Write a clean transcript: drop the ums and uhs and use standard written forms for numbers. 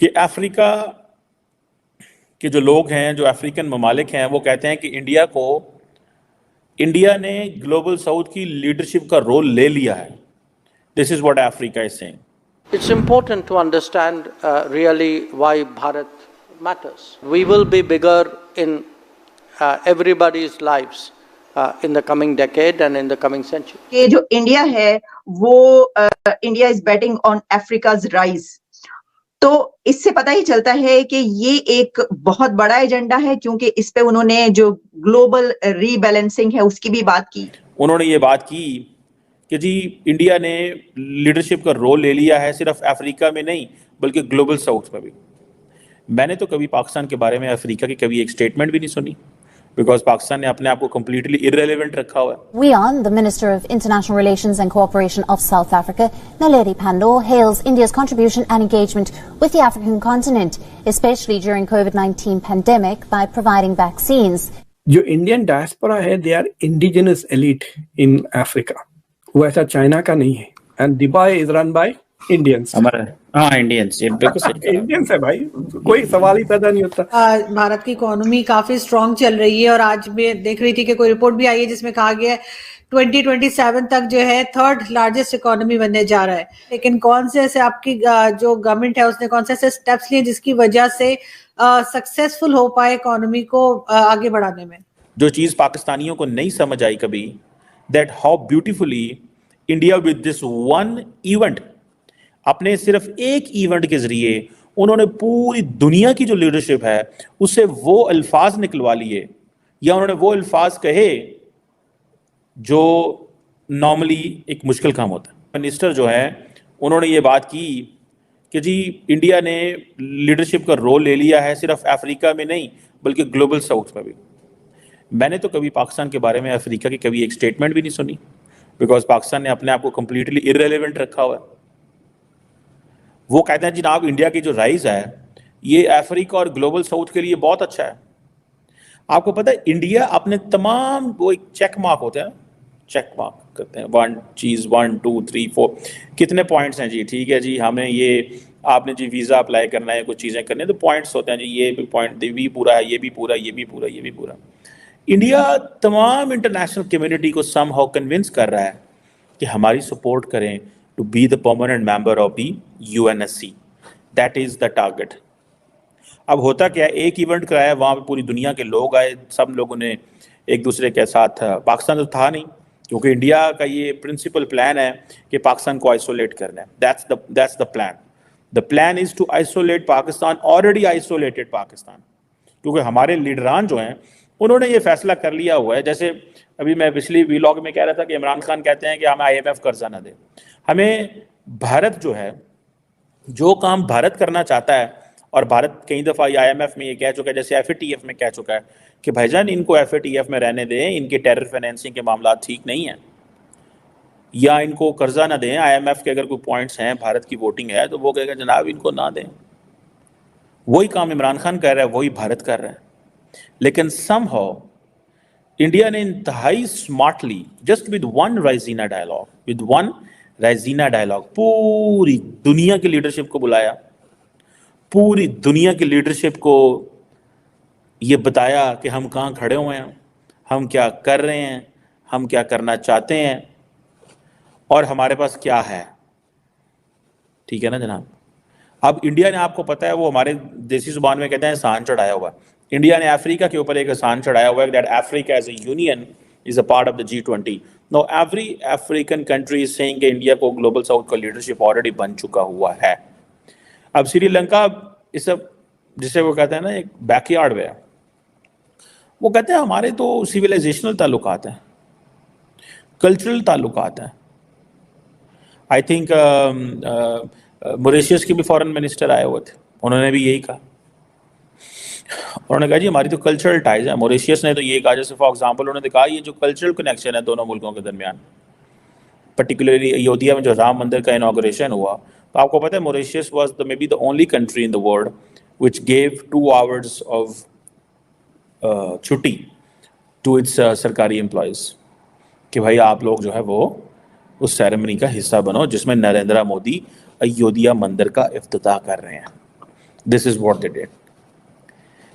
کہ افریقہ کے جو لوگ ہیں، جو افریقن ممالک ہیں، وہ کہتے ہیں کہ انڈیا نے گلوبل ساؤتھ کی لیڈرشپ کا رول لے لیا ہے. This is what Africa is seeing. It's important to understand really why Bharat matters. We will be bigger in everybody's lives in the coming decade and in the coming century. کہ جو India ہے وہ India is betting on Africa's rise. تو اس سے پتہ ہی چلتا ہے کہ یہ ایک بہت بڑا ایجنڈا ہے، کیونکہ اس پہ انہوں نے جو گلوبل ری بیلنسنگ ہے اس کی بھی بات کی. انہوں نے یہ بات کی کہ جی انڈیا نے لیڈرشپ کا رول لے لیا ہے، صرف افریقہ میں نہیں بلکہ گلوبل ساؤتھ میں بھی. میں نے تو کبھی پاکستان کے بارے میں افریقہ کی کبھی ایک سٹیٹمنٹ بھی نہیں سنی، بیکاز پاکستان نے اپنے آپ کو کمپلیٹلی irrelevant رکھا ہوا ہے. Wian, the Minister of International Relations and Cooperation of South Africa, Naledi Pandor, hails India's contribution and engagement with the African continent, especially during COVID-19 pandemic, by providing vaccines. جو Indian diaspora ہے they are indigenous elite in Africa. وہ ایسا China کا نہیں ہے. And Dubai is run by Indians. Indians Indians ہے بھائی، کوئی سوال ہی پیدا نہیں ہوتا. بھارت کی اکانومی کافی اسٹرانگ چل رہی ہے، اور آج میں دیکھ رہی تھی کہ کوئی رپورٹ بھی آئی ہے جس میں کہا گیا ہے 2027 تک جو ہے تھرڈ لارجسٹ اکانومی بننے جا رہا ہے. لیکن کون سے ایسے آپ کی جو گورنمنٹ ہے اس نے کون سے ایسے اسٹیپس لیے جس کی وجہ سے سکسیسفل ہو پائے اکانومی کو آگے بڑھانے میں؟ جو چیز پاکستانیوں کو نہیں سمجھ آئی کبھی، that how beautifully India with this one event, اپنے صرف ایک ایونٹ کے ذریعے انہوں نے پوری دنیا کی جو لیڈرشپ ہے اس سے وہ الفاظ نکلوا لیے، یا انہوں نے وہ الفاظ کہے جو نارملی ایک مشکل کام ہوتا ہے. منسٹر جو ہیں انہوں نے یہ بات کی کہ جی انڈیا نے لیڈرشپ کا رول لے لیا ہے، صرف افریقہ میں نہیں بلکہ گلوبل ساؤتھ میں بھی. میں نے تو کبھی پاکستان کے بارے میں افریقہ کی کبھی ایک سٹیٹمنٹ بھی نہیں سنی، بیکاز پاکستان نے اپنے آپ کو کمپلیٹلی irrelevant رکھا ہوا ہے. وہ کہتے ہیں جناب انڈیا کی جو رائز ہے یہ افریقہ اور گلوبل ساؤتھ کے لیے بہت اچھا ہے. آپ کو پتہ ہے انڈیا اپنے تمام وہ ایک چیک مارک ہوتے ہیں، چیک مارک کرتے ہیں، 1 چیز 1 2 3 4 کتنے پوائنٹس ہیں جی، ٹھیک ہے جی ہمیں یہ آپ نے جی ویزا اپلائی کرنا ہے، کچھ چیزیں کرنی ہیں تو پوائنٹس ہوتے ہیں جی، یہ بھی پوائنٹ بھی پورا ہے، یہ بھی پورا، یہ بھی پورا، یہ بھی پورا. انڈیا تمام انٹرنیشنل کمیونٹی کو سم ہاؤ کنونس کر رہا ہے کہ ہماری سپورٹ کریں to be the permanent member of the UNSC. That is the target. اب ہوتا کیا ہے، ایک ایونٹ کرایا وہاں پہ پوری دنیا کے لوگ آئے، سب لوگوں نے ایک دوسرے کے ساتھ، پاکستان تو تھا نہیں کیونکہ انڈیا کا یہ پرنسپل پلان ہے کہ پاکستان کو آئسولیٹ کرنا ہے. That's the plan. The plan is to isolate Pakistan, already isolated Pakistan, کیونکہ ہمارے لیڈران جو ہیں انہوں نے یہ فیصلہ کر لیا ہوا ہے. جیسے ابھی میں پچھلی ویلاگ میں کہہ رہا تھا کہ عمران خان کہتے ہیں کہ ہمیں IMF قرضہ نہ دے. ہمیں بھارت جو ہے، جو کام بھارت کرنا چاہتا ہے، اور بھارت کئی دفعہ IMF میں یہ کہہ چکا ہے، جیسے FATF میں کہہ چکا ہے کہ بھائی جان ان کو FATF میں رہنے دیں، ان کے ٹیرر فائنینسنگ کے معاملات ٹھیک نہیں ہیں، یا ان کو قرضہ نہ دیں. IMF کے اگر کوئی پوائنٹس ہیں، بھارت کی ووٹنگ ہے تو وہ کہے گا جناب ان کو نہ دیں. وہی کام عمران خان کر رہا ہے، وہی بھارت کر رہا ہے. لیکن سم ہاؤ انڈیا نے انتہائی smartly just with one Raisina dialogue پوری دنیا کی لیڈرشپ کو بلایا، پوری دنیا کی لیڈرشپ کو یہ بتایا کہ ہم کہاں کھڑے ہوئے ہیں، ہم کیا کر رہے ہیں، ہم کیا کرنا چاہتے ہیں، اور ہمارے پاس کیا ہے. ٹھیک ہے نا جناب. اب انڈیا نے، آپ کو پتہ ہے، وہ ہمارے دیسی زبان میں کہتے ہیں احسان چڑھایا ہوا. انڈیا نے افریقہ کے اوپر ایک احسان چڑھایا ہوا ہے that Africa as a union is a part of the G20. Now every African country is saying کہ انڈیا کو گلوبل ساؤتھ کا لیڈرشپ آلریڈی بن چکا ہوا ہے. اب سری لنکا اس سب جسے وہ کہتے ہیں نا ایک بیک یارڈ ہے، وہ کہتے ہیں ہمارے تو سویلائزیشنل تعلقات ہیں، کلچرل تعلقات ہیں. آئی تھنک موریشیس کے بھی فارن منسٹر آئے ہوئے تھے، انہوں نے بھی یہی کہا. انہوں نے کہا جی ہماری تو کلچرل ٹائز ہیں. موریشیس نے تو یہ کہا، جیسے فار ایگزامپل انہوں نے کہا یہ جو کلچرل کنیکشن ہے دونوں ملکوں کے درمیان، پرٹیکولرلی ایودھیا میں جو رام مندر کا انوگریشن ہوا، تو آپ کو پتہ ہے Mauritius was the maybe the only country in the world which gave 2 hours of چھٹی ٹو اٹس سرکاری امپلائیز کہ بھائی آپ لوگ جو ہے وہ اس سیریمنی کا حصہ بنو جس میں نریندر مودی ایودھیا مندر کا افتتاح کر رہے ہیں. This is what they did.